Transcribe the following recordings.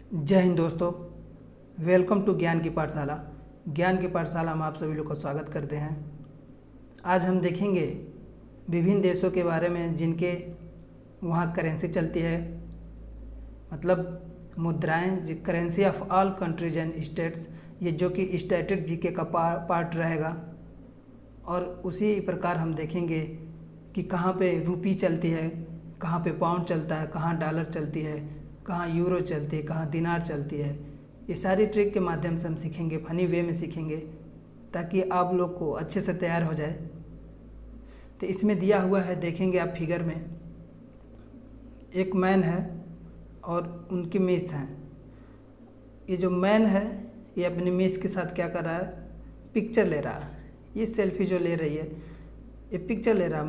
जय हिंद दोस्तों, welcome to ज्ञान की पाठशाला। ज्ञान की पाठशाला में आप सभी लोग का स्वागत करते हैं। आज हम देखेंगे विभिन्न देशों के बारे में जिनके वहाँ करेंसी चलती है, मतलब मुद्राएं, currency of all countries and states, ये जो कि स्टैटिक जीके का पार्ट रहेगा। और उसी प्रकार हम देखेंगे कि कहाँ पे रुपी चलती है, कहाँ पे पाउंड चलता है, कहाँ डॉलर चलती है, कहाँ यूरो चलती है, कहाँ दिनार चलती है। ये सारी ट्रिक के माध्यम से हम सीखेंगे, फनी वे में सीखेंगे, ताकि आप लोग को अच्छे से तैयार हो जाए। तो इसमें दिया हुआ है, देखेंगे आप फिगर में, एक मैन है और उनकी मिस है। ये जो मैन है ये अपनी मिस के साथ क्या कर रहा है, पिक्चर ले रहा है। ये सेल्फी जो ले रही है ये पिक्चर ले रहा है।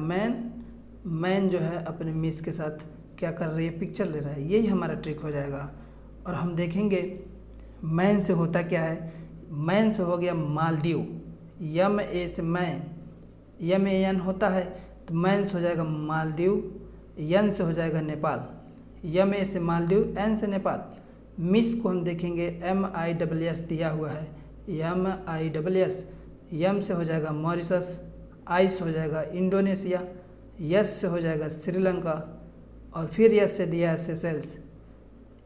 मैन जो है अपने मिस के साथ क्या कर रही है, पिक्चर ले रहा है। यही हमारा ट्रिक हो जाएगा। और हम देखेंगे मैन से होता क्या है। मैन से हो गया मालदीव, यम ए से मैन, यम ए एन होता है, तो मैन से हो जाएगा मालदीव, यन से हो जाएगा नेपाल, यम ए से मालदीव, एन से नेपाल। मिस को हम देखेंगे MISS दिया हुआ है, MISS, यम से हो जाएगा मॉरिशस, आई से हो जाएगा इंडोनेशिया, यस से हो जाएगा श्रीलंका, और फिर यस से दिया है सेशेल्स।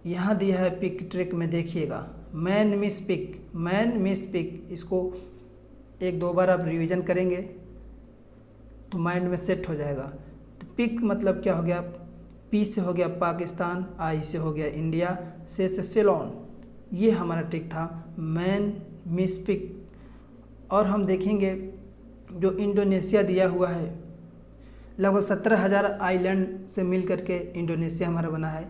यहाँ दिया है पिक ट्रिक में, देखिएगा man miss pick, man miss pick. इसको एक दो बार आप रिवीजन करेंगे तो माइंड में सेट हो जाएगा। तो पिक मतलब क्या हो गया, पी से हो गया पाकिस्तान, आई से हो गया इंडिया, से सेलोन। ये हमारा ट्रिक था, मैन मिस पिक। और हम देखेंगे जो इंडोनेशिया दिया हुआ है, लगभग 17,000 आइलैंड से मिल करके इंडोनेशिया हमारा बना है।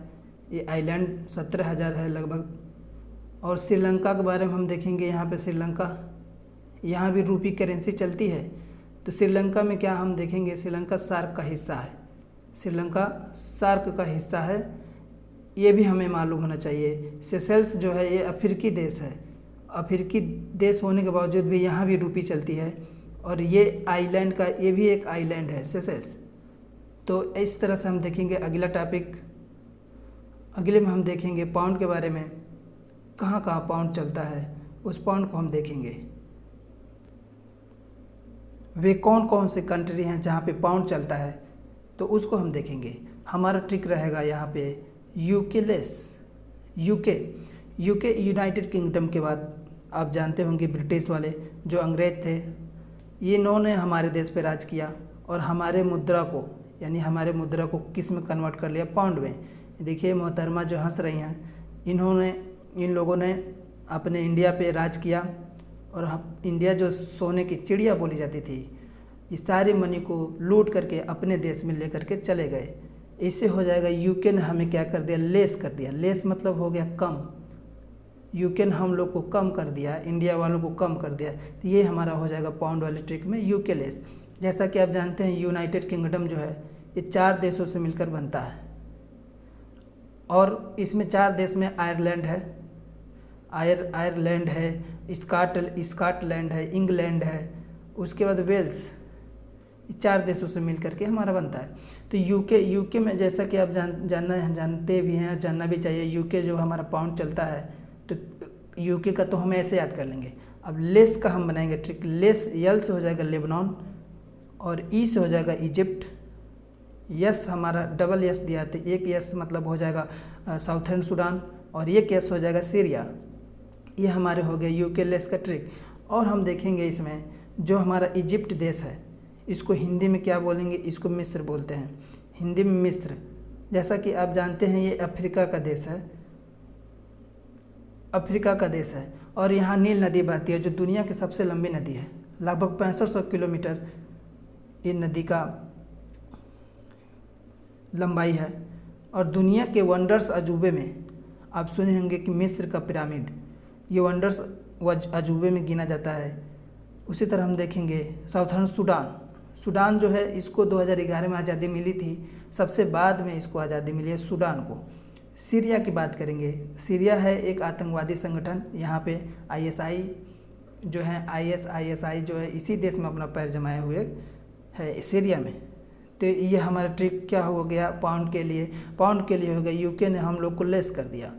ये आइलैंड 17,000 है लगभग। और श्रीलंका के बारे में हम देखेंगे, यहाँ पे श्रीलंका, यहाँ भी रूपी करेंसी चलती है। तो श्रीलंका में क्या हम देखेंगे, श्रीलंका सार्क का हिस्सा है, श्रीलंका सार्क का हिस्सा है, ये भी हमें मालूम होना चाहिए। सेशेल्स जो है ये अफ्रीकी देश है, अफ्रीकी देश होने के बावजूद भी यहाँ भी रूपी चलती है। और ये आइलैंड का, ये भी एक आइलैंड है सेशेल्स। तो इस तरह से हम देखेंगे। अगला टॉपिक, अगले में हम देखेंगे पाउंड के बारे में, कहाँ कहाँ पाउंड चलता है, उस पाउंड को हम देखेंगे। वे कौन कौन से कंट्री हैं जहाँ पे पाउंड चलता है, तो उसको हम देखेंगे। हमारा ट्रिक रहेगा यहाँ पे UK less. UK United kingdom के बाद आप जानते होंगे ब्रिटिश वाले जो अंग्रेज थे, ये इन्होंने हमारे देश पे राज किया और हमारे मुद्रा को, यानी हमारे मुद्रा को किस में कन्वर्ट कर लिया, पाउंड में। देखिए मोहतरमा जो हंस रही हैं, इन लोगों ने अपने इंडिया पे राज किया और इंडिया जो सोने की चिड़िया बोली जाती थी, इस सारी मनी को लूट करके अपने देश में ले करके चले गए। इससे हो जाएगा यूके ने हमें क्या कर दिया, लेस कर दिया। लेस मतलब हो गया कम, यूके ने हम लोग को कम कर दिया, इंडिया वालों को कम कर दिया। तो ये हमारा हो जाएगा पाउंड वाले ट्रिक में यूके लेस। जैसा कि आप जानते हैं यूनाइटेड किंगडम जो है ये 4 देशों से मिलकर बनता है, और इसमें 4 देश में आयरलैंड है, आयरलैंड है, स्कॉटलैंड है, इंग्लैंड है, उसके बाद वेल्स। 4 देशों से मिल करके हमारा बनता है। तो यूके में जैसा कि आप जानते भी हैं, जानना भी चाहिए, यूके जो हमारा पाउंड चलता है, तो यूके का तो हम ऐसे याद कर लेंगे। अब लेस का हम बनाएंगे ट्रिक। लेस, यल से हो जाएगा लेबनान, और ई से हो जाएगा इजिप्ट, यस हमारा डबल यस दिया था, एक यस मतलब हो जाएगा साउथर्न सूडान, और एक यस हो जाएगा सीरिया। ये हमारे हो गए यूके लेस का ट्रिक। और हम देखेंगे इसमें जो हमारा इजिप्ट देश है, इसको हिंदी में क्या बोलेंगे, इसको मिस्र बोलते हैं, हिंदी में मिस्र। जैसा कि आप जानते हैं ये अफ्रीका का देश है, अफ्रीका का देश है, और यहाँ नील नदी बहती है जो दुनिया की सबसे लंबी नदी है। लगभग 6500 किलोमीटर ये नदी का लंबाई है। और दुनिया के वंडर्स अजूबे में आप सुने होंगे कि मिस्र का पिरामिड, ये वंडर्स अजूबे में गिना जाता है। उसी तरह हम देखेंगे साउथर्न सूडान जो है, इसको 2011 में आज़ादी मिली थी, सबसे बाद में इसको आज़ादी मिली है सूडान को। सीरिया की बात करेंगे, सीरिया है एक आतंकवादी संगठन, यहाँ पे ISI जो है, ISI जो है इसी देश में अपना पैर जमाए हुए है, सीरिया में। तो ये हमारा ट्रिक क्या हो गया पाउंड के लिए हो गया, यूके ने हम लोग को लेस कर दिया।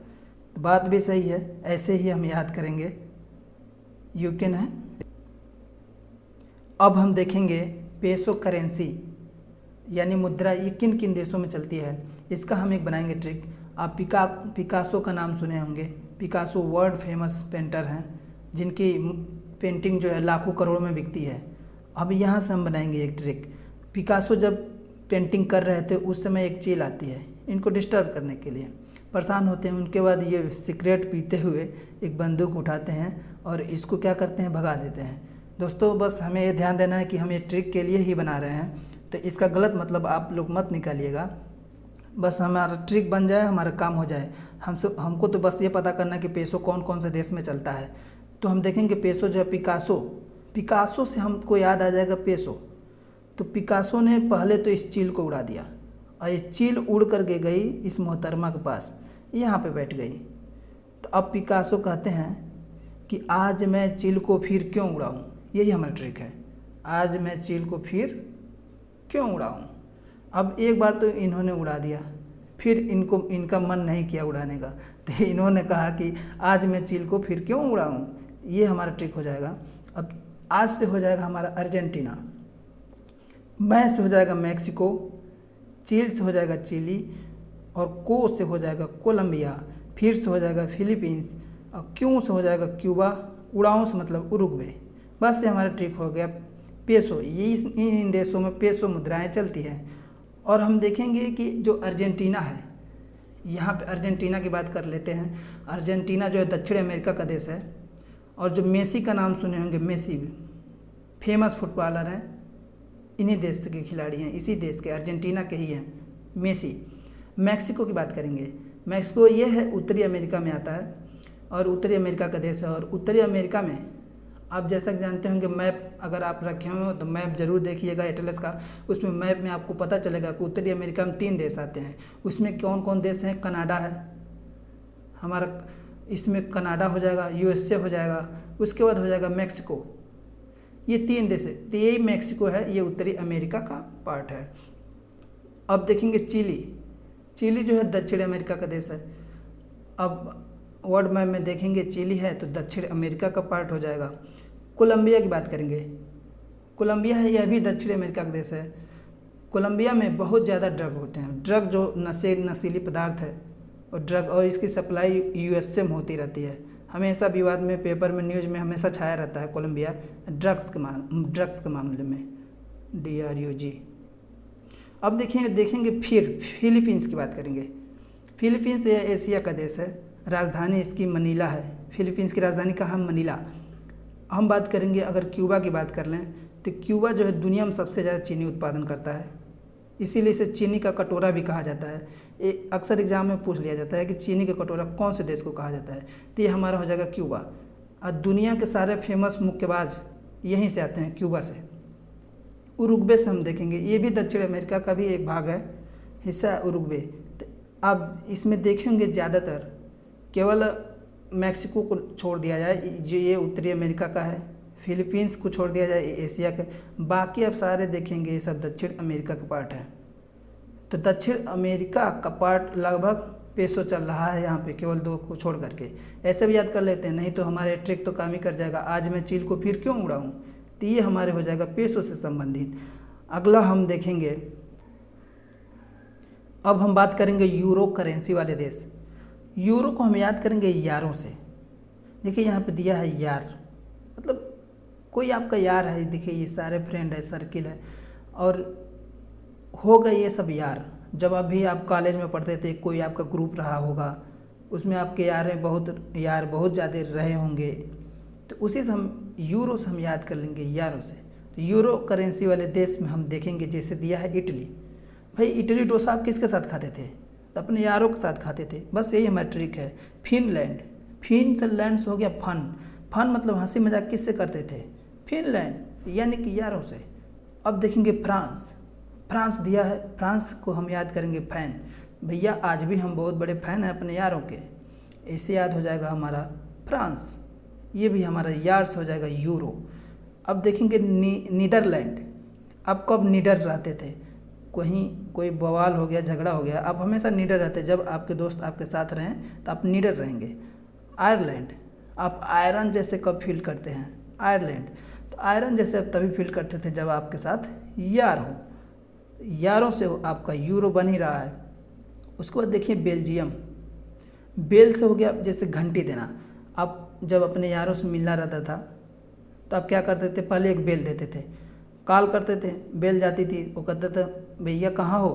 तो बात भी सही है, ऐसे ही हम याद करेंगे। यूक्रेन है। अब हम देखेंगे पेसो करेंसी यानी मुद्रा, ये किन किन देशों में चलती है, इसका हम एक बनाएंगे ट्रिक। आप पिकासो का नाम सुने होंगे। पिकासो वर्ल्ड फेमस पेंटर हैं जिनकी पेंटिंग जो है लाखों करोड़ों में बिकती है। अब यहाँ से हम बनाएंगे एक ट्रिक। पिकासो जब पेंटिंग कर रहे थे उस समय एक चील आती है इनको डिस्टर्ब करने के लिए, परेशान होते हैं। उनके बाद ये सिगरेट पीते हुए एक बंदूक उठाते हैं और इसको क्या करते हैं, भगा देते हैं। दोस्तों बस हमें ये ध्यान देना है कि हम ये ट्रिक के लिए ही बना रहे हैं, तो इसका गलत मतलब आप लोग मत निकालिएगा। बस हमारा ट्रिक बन जाए, हमारा काम हो जाए। हमको तो बस ये पता करना है कि पेसो कौन कौन से देश में चलता है। तो हम देखेंगे पेसो जो है पिकासो से हमको याद आ जाएगा पेसो। तो पिकासो ने पहले तो इस चील को उड़ा दिया और ये चील उड़ कर के गई इस मोहतरमा के पास, यहाँ पे बैठ गई। तो अब पिकासो कहते हैं कि आज मैं चील को फिर क्यों उड़ाऊँ, यही हमारा ट्रिक है। आज मैं चील को फिर क्यों उड़ाऊँ। अब एक बार तो इन्होंने उड़ा दिया, फिर इनका मन नहीं किया उड़ाने का, तो इन्होंने कहा कि आज मैं चील को फिर क्यों उड़ाऊँ। ये हमारा ट्रिक हो जाएगा। अब आज से हो जाएगा हमारा अर्जेंटीना, मैं से हो जाएगा मैक्सिको, चील से हो जाएगा चिली, और को से हो जाएगा कोलंबिया, फिर से हो जाएगा फिलीपींस, और क्यों से हो जाएगा क्यूबा, उड़ाऊँ से मतलब उरुग्वे। बस ये हमारा ट्रिक हो गया पेसो। ये इन देशों में पेसो मुद्राएं चलती हैं। और हम देखेंगे कि जो अर्जेंटीना है, यहाँ पे अर्जेंटीना की बात कर लेते हैं। अर्जेंटीना जो है दक्षिण अमेरिका का देश है, और जो मेसी का नाम सुने होंगे, मेसी फेमस फुटबॉलर हैं, इन्हीं देश के खिलाड़ी हैं, इसी देश के अर्जेंटीना के ही हैं मेसी। मैक्सिको की बात करेंगे। मैक्सिको ये है उत्तरी अमेरिका में आता है और उत्तरी अमेरिका का देश है। और उत्तरी अमेरिका में आप जैसा कि जानते होंगे, मैप अगर आप रखे हो तो मैप ज़रूर देखिएगा एटलस का। उसमें मैप में आपको पता चलेगा कि उत्तरी अमेरिका में 3 देश आते हैं। उसमें कौन कौन देश हैं, कनाडा है हमारा, इसमें कनाडा हो जाएगा, यूएसए हो जाएगा, उसके बाद हो जाएगा मैक्सिको। ये 3 देश है, तो यही मैक्सिको है, ये उत्तरी अमेरिका का पार्ट है। अब देखेंगे चिली जो है दक्षिण अमेरिका का देश है। अब वर्ल्ड मैप में देखेंगे चिली है तो दक्षिण अमेरिका का पार्ट हो जाएगा। कोलंबिया की बात करेंगे। कोलंबिया है, यह भी दक्षिण अमेरिका का देश है। कोलंबिया में बहुत ज़्यादा ड्रग होते हैं, ड्रग जो नशीली पदार्थ है, और इसकी सप्लाई यूएसए में होती रहती है। हमेशा विवाद में, पेपर में, न्यूज़ में हमेशा छाया रहता है कोलंबिया ड्रग्स के मामले में, DRUG। अब देखेंगे फिर फिलीपींस की बात करेंगे। फिलीपींस यह एशिया का देश है, राजधानी इसकी मनीला है। फिलीपींस की राजधानी कहाँ, मनीला। हम बात करेंगे अगर क्यूबा की बात कर लें तो क्यूबा जो है दुनिया में सबसे ज़्यादा चीनी उत्पादन करता है, इसीलिए इसे चीनी का कटोरा भी कहा जाता है। अक्सर एग्जाम में पूछ लिया जाता है कि चीनी का कटोरा कौन से देश को कहा जाता है, तो ये हमारा हो जाएगा क्यूबा। और दुनिया के सारे फेमस मुक्केबाज यहीं से आते हैं, क्यूबा से। उरुग्वे से हम देखेंगे, ये भी दक्षिण अमेरिका का भी एक भाग है, हिस्सा उरुग्वे। तो आप इसमें देखेंगे ज़्यादातर केवल मैक्सिको को छोड़ दिया जाए, जो ये उत्तरी अमेरिका का है, फिलीपींस को छोड़ दिया जाए, एशिया के, बाकी आप सारे देखेंगे ये सब दक्षिण अमेरिका का पार्ट है। तो दक्षिण अमेरिका का पार्ट लगभग पेसो चल रहा है यहाँ पे, केवल 2 को छोड़ करके। ऐसे भी याद कर लेते हैं, नहीं तो हमारे ट्रिक तो काम ही कर जाएगा। आज मैं चील को फिर क्यों उड़ाऊँ, तो ये हमारे हो जाएगा पेसो से संबंधित। अगला हम देखेंगे, अब हम बात करेंगे यूरो करेंसी वाले देश। यूरो को हम याद करेंगे यारों से। देखिए यहाँ पे दिया है यार, मतलब कोई आपका यार है। देखिए ये सारे फ्रेंड है, सर्किल है, और हो गए ये सब यार। जब अभी आप कॉलेज में पढ़ते थे, कोई आपका ग्रुप रहा होगा, उसमें आपके यार बहुत ज़्यादा रहे होंगे, तो उसी से हम यूरो से हम याद कर लेंगे यारों से। तो यूरो करेंसी वाले देश में हम देखेंगे, जैसे दिया है इटली। भाई इटली डोसा आप किसके साथ खाते थे, तो अपने यारों के साथ खाते थे। बस यही हमारा ट्रिक है। फिनलैंड, फिन से लैंड से हो गया फन मतलब हंसी मजाक किससे करते थे, फिनलैंड यानी कि यारों से। अब देखेंगे फ्रांस दिया है, फ्रांस को हम याद करेंगे फैन। भैया आज भी हम बहुत बड़े फ़ैन हैं अपने यारों के, इससे याद हो जाएगा हमारा फ्रांस। ये भी हमारा यार से हो जाएगा यूरो। अब देखेंगे नीदरलैंड। अब कब निडर रहते थे, कहीं कोई बवाल हो गया, झगड़ा हो गया, आप हमेशा निडर रहते हैं। जब आपके दोस्त आपके साथ रहें तो आप निडर रहेंगे। आयरलैंड, आप आयरन जैसे कब फील करते हैं? आयरलैंड, तो आयरन जैसे आप तभी फील करते थे जब आपके साथ यार हो। यारों से आपका यूरो बन ही रहा है। उसके बाद देखिए बेल्जियम, बेल से हो गया जैसे घंटी देना। आप जब अपने यारों से मिलना रहता था तो आप क्या करते थे? पहले एक बेल देते थे, कॉल करते थे, बेल जाती थी, वो कहता था भैया कहाँ हो?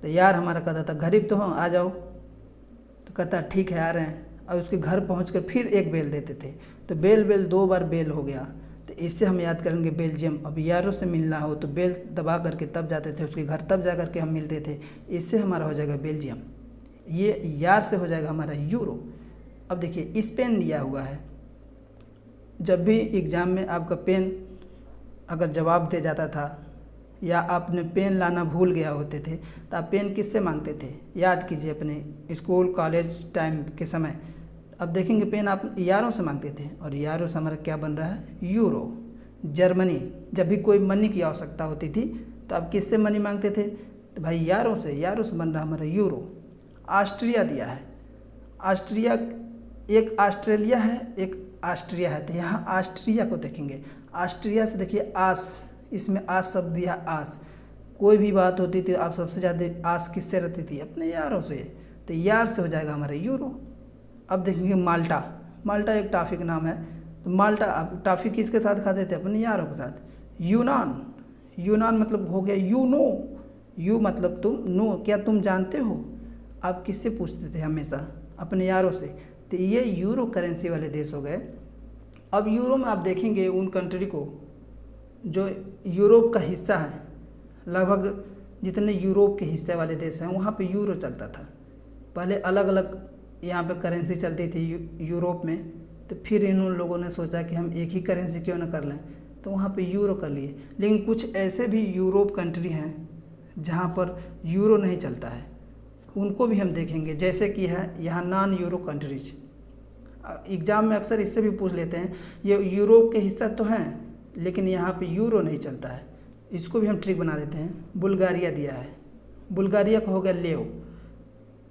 तो यार हमारा कहता था गरीब तो हो, आ जाओ। तो कहता ठीक है आ रहे हैं, और उसके घर पहुंचकर फिर एक बेल देते थे। तो बेल बेल 2 बार बेल हो गया। तो इससे हम याद करेंगे बेल्जियम। अब यारों से मिलना हो तो बेल दबा करके तब जाते थे उसके घर, तब जा करके हम मिलते थे। इससे हमारा हो जाएगा बेल्जियम। ये यार से हो जाएगा हमारा यूरो। अब देखिए स्पेन दिया हुआ है। जब भी एग्ज़ाम में आपका पेन अगर जवाब दे जाता था या आपने पेन लाना भूल गया होते थे तो आप पेन किससे मांगते थे? याद कीजिए अपने स्कूल कॉलेज टाइम के समय। अब देखेंगे पेन आप यारों से मांगते थे, और यारों से हमारा क्या बन रहा है? यूरो। जर्मनी, जब भी कोई मनी की आवश्यकता होती थी तो आप किससे मनी मांगते थे? तो भाई यारों से, यारों से बन रहा हमारा यूरो। ऑस्ट्रिया दिया है। ऑस्ट्रिया, एक ऑस्ट्रेलिया है एक ऑस्ट्रिया है, तो यहाँ ऑस्ट्रिया को देखेंगे। ऑस्ट्रिया से देखिए आस, इसमें आस शब्द दिया, आस। कोई भी बात होती थी आप सबसे ज़्यादा आस किससे रहती थी? अपने यारों से। तो यार से हो जाएगा हमारा यूरो। अब देखेंगे माल्टा, माल्टा एक टॉफ़ी का नाम है। तो माल्टा, आप टॉफ़ी किसके साथ खाते थे? अपने यारों के साथ। यूनान, यूनान मतलब हो गया यू नो, यू मतलब तुम, नो क्या तुम जानते हो। आप किससे पूछते थे? हमेशा अपने यारों से। तो ये यूरो करेंसी वाले देश हो गए। अब यूरो में आप देखेंगे उन कंट्री को जो यूरोप का हिस्सा है, लगभग जितने यूरोप के हिस्से वाले देश हैं वहाँ पे यूरो चलता था। पहले अलग अलग यहाँ पे करेंसी चलती थी यूरोप में, तो फिर इन लोगों ने सोचा कि हम एक ही करेंसी क्यों ना कर लें, तो वहाँ पे यूरो कर लिए। लेकिन कुछ ऐसे भी यूरोप कंट्री हैं जहाँ पर यूरो नहीं चलता है, उनको भी हम देखेंगे। जैसे कि है यहाँ नॉन यूरो कंट्रीज। एग्ज़ाम में अक्सर इससे भी पूछ लेते हैं, ये यूरोप के हिस्सा तो हैं लेकिन यहाँ पे यूरो नहीं चलता है, इसको भी हम ट्रिक बना लेते हैं। बुल्गारिया दिया है, बुल्गारिया का हो गया लेव।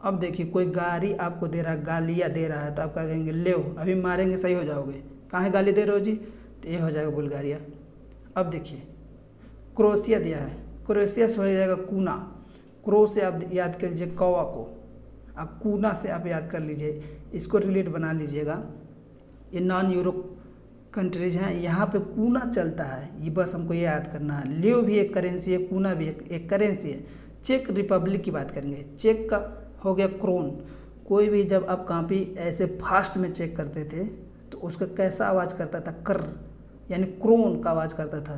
अब देखिए कोई गाली आपको दे रहा है, गालियाँ दे रहा है, तो आप क्या कहेंगे? लेव, अभी मारेंगे सही हो जाओगे, काहे गाली दे रहे हो जी? तो ये हो जाएगा बुल्गारिया। अब देखिए क्रोएशिया दिया है, क्रोएशिया से हो जाएगा कूना। क्रो से आप याद कर लीजिए कौवा को, अब कूना से आप याद कर लीजिए, इसको रिलेट बना लीजिएगा। ये नॉन यूरोप कंट्रीज हैं, यहाँ पे कूना चलता है, ये बस हमको ये याद करना है। लेव भी एक करेंसी है, कूना भी एक करेंसी है। चेक रिपब्लिक की बात करेंगे, चेक का हो गया क्रोन। कोई भी जब आप कॉपी ऐसे फास्ट में चेक करते थे तो उसका कैसा आवाज़ करता था? कर, यानी क्रोन का आवाज़ करता था।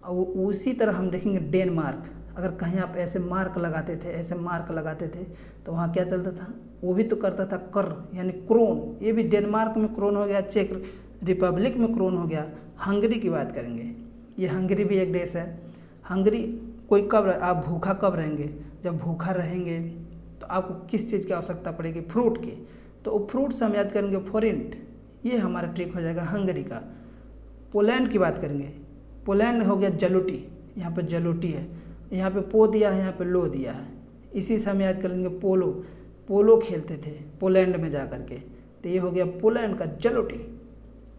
और उसी तरह हम देखेंगे डेनमार्क, अगर कहीं आप ऐसे मार्क लगाते थे, ऐसे मार्क लगाते थे तो वहाँ क्या चलता था? वो भी तो करता था कर, यानी क्रोन। ये भी डेनमार्क में क्रोन हो गया, चेक रिपब्लिक में क्रोन हो गया। हंगरी की बात करेंगे, ये हंगरी भी एक देश है। हंगरी कोई कब, आप भूखा कब रहेंगे? जब भूखा रहेंगे तो आपको किस चीज़ की आवश्यकता पड़ेगी? फ्रूट की। तो वो फ्रूट से हम याद करेंगे फोरेंट, ये हमारा ट्रिक हो जाएगा हंगरी का। पोलैंड की बात करेंगे, पोलैंड हो गया जलोटी, यहाँ पर जलोटी है, यहाँ पे पो दिया है, यहाँ पे लो दिया है, इसी से हम याद कर लेंगे पोलो। पोलो खेलते थे पोलैंड में जा कर के, तो ये हो गया पोलैंड का जलोटी।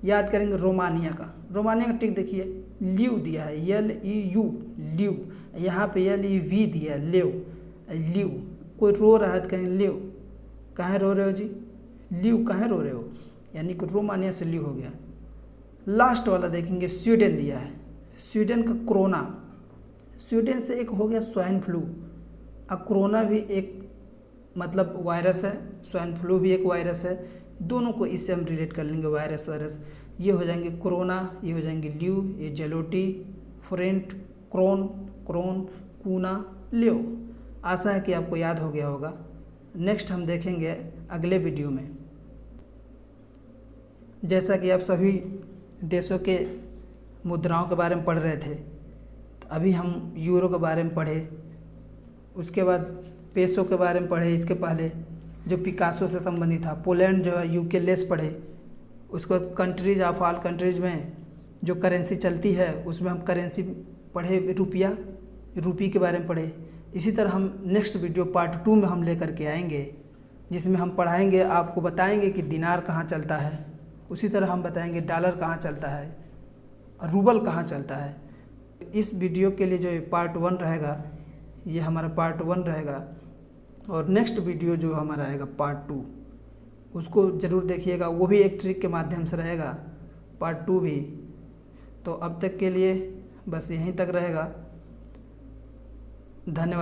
याद करेंगे रोमानिया का, रोमानिया का ट्रिक देखिए, ल्यू दिया है, LEU ल्यू, यहाँ पे LEV दिया है, लेव, ल्यू। कोई रो रहा है तो कहें ल्यू, कहाँ रो रहे हो जी? ल्यू कहाँ रो रहे हो, यानी कि रोमानिया से ल्यू हो गया। लास्ट वाला देखेंगे स्वीडन दिया है, स्वीडन का क्रोना। स्वीडन से एक हो गया स्वाइन फ्लू, अब कोरोना भी एक मतलब वायरस है, स्वाइन फ्लू भी एक वायरस है, दोनों को इससे हम रिलेट कर लेंगे, वायरस। ये हो जाएंगे कोरोना, ये हो जाएंगे ल्यू, ये जेलोटी, फ्रेंट, क्रोन, कूना, ल्यू। आशा है कि आपको याद हो गया होगा। नेक्स्ट हम देखेंगे अगले वीडियो में। जैसा कि आप सभी देशों के मुद्राओं के बारे में पढ़ रहे थे, तो अभी हम यूरो के बारे में पढ़े, उसके बाद पेसो के बारे में पढ़े, इसके पहले जो पिकासो से संबंधित था। पोलैंड जो है यूके लेस पढ़े। उसके बाद कंट्रीज ऑफ ऑल कंट्रीज में जो करेंसी चलती है उसमें हम करेंसी पढ़े, रुपया। रुपी के बारे में पढ़े। इसी तरह हम नेक्स्ट वीडियो पार्ट 2 में हम लेकर के आएंगे, जिसमें हम पढ़ाएंगे, आपको बताएंगे कि दिनार कहाँ चलता है। उसी तरह हम बताएंगे डॉलर कहाँ चलता है और रूबल कहाँ चलता है। इस वीडियो के लिए जो पार्ट 1 रहेगा, ये हमारा पार्ट 1 रहेगा, और नेक्स्ट वीडियो जो हमारा आएगा पार्ट 2, उसको ज़रूर देखिएगा। वो भी एक ट्रिक के माध्यम से रहेगा, पार्ट 2 भी। तो अब तक के लिए बस यहीं तक रहेगा। धन्यवाद।